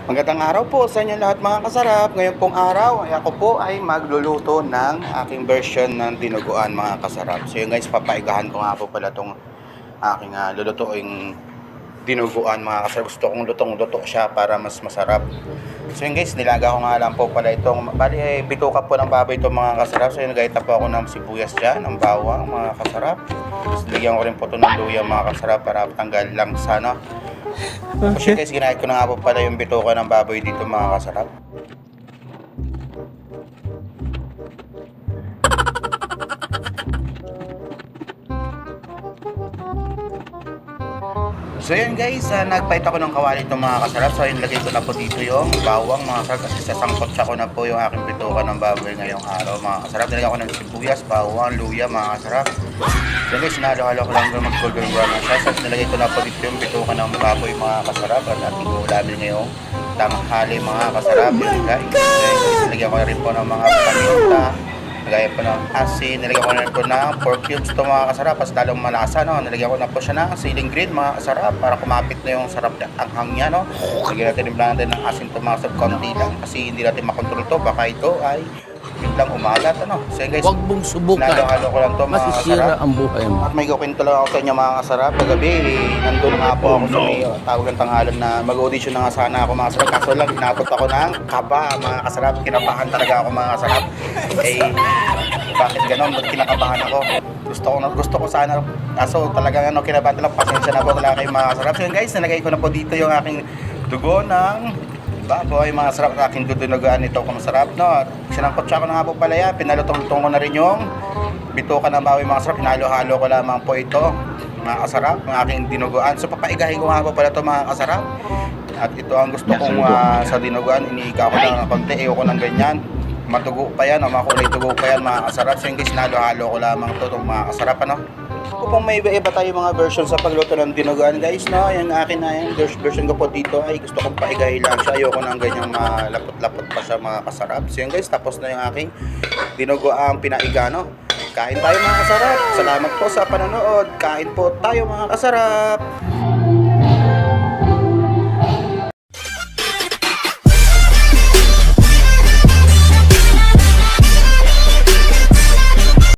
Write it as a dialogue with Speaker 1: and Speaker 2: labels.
Speaker 1: Magandang araw po sa inyo lahat mga kasarap. Ngayon pong araw ay ako po ay magluluto ng aking version ng dinuguan mga kasarap. So yun guys, papaigahan ko nga po pala itong aking lulutuing dinuguan mga kasarap. Gusto kong lutong-luto siya para mas masarap. So yun guys, nilaga ko nga lang po pala itong, bali ay bituka po ng baboy itong mga kasarap. So yun, gayta po ako ng sibuyas dyan, ng bawang mga kasarap. Tapos lagyan ko rin po ito ng luya mga kasarap para tanggal lang sana. Kasi guys, ginahit ko na nga po pala yung bituka ng baboy dito mga kasarap. So yun guys, nagpahit ako ng kawali itong mga kasarap. So yun, lagay ko na po dito yung bawang mga kasarap. Kasi sasangkot siya ko na po yung aking bituka ng baboy ngayong araw mga kasarap. Nilagyan ko ng sibuyas, bawang, luya mga kasarap. So guys, sinalo-halo ko lang yung mag-golden brown na siya. So nilagay ko na po dito yung bituka ng baboy mga kasarap. At ating ulamin ngayong tanghali mga kasarap. Yun guys. So guys, nilagyan ko na rin po ng mga paminta. Nilagyan po ng asin, nilagyan ko na rin po ng pork cubes ito mga kasarap. Mas lalong malasa, no? Nilagyan ko na po siya ng ceiling green mga kasarap para kumapit na yung sarap na anghang niya, no? Lagyan natin yung natin ng asin ito mga kasarap, konti lang kasi hindi natin makontrol ito. Baka ito ay biglang umalat, ano? So guys,
Speaker 2: Huwag mong subukan.
Speaker 1: nalo-halo ko lang ito mga
Speaker 2: Masisira
Speaker 1: kasarap.
Speaker 2: ang buhay mo.
Speaker 1: At may kukwento lang ako sa inyo mga kasarap. Kagabi, nandun nga po ako sa may tawag ng tanghalan na mag-audition na nga sana ako mga kasarap. Kaso lang, inatot ako ng kaba mga kasarap. Kinabahan talaga ako mga kasarap. Eh, bakit ganon? Ba't kinakabahan ako? Gusto ko sana. Kaso talagang kinabahan talaga. Pasensya na po talaga kayo mga kasarap. So yun guys, nalagay ko na po dito yung aking dugo ng baboy, mga sarap na aking dudunugaan ito kung masarap, no? Sinangkot siya ko na nga po pala yan. Pinalutong-lutong ko na rin yung bituka ng baboy, mga sarap. Hinalo-halo ko lamang po ito, mga kasarap, ng aking dinuguan. So papaigahin ko nga po pala ito mga kasarap. At ito ang gusto kong sa dinuguan. Iniika ko lang ng konti, ayoko ng ganyan. Matugo pa yan, o makulay tugo pa yan mga kasarap. So yung guys, hinalo-halo ko lamang ito, mga kasarap, ano? Kung may iba tayo mga version sa pagluto ng dinuguan guys, no? Yung akin na yung version ko po dito ay gusto kong paigahin lang siya. Ayoko nang ganyang malapot-lapot pa siya mga kasarap. So yun guys, tapos na yung aking dinuguan pinaiga, no? Kain tayo mga kasarap. Salamat po sa panonood. Kain po tayo mga kasarap.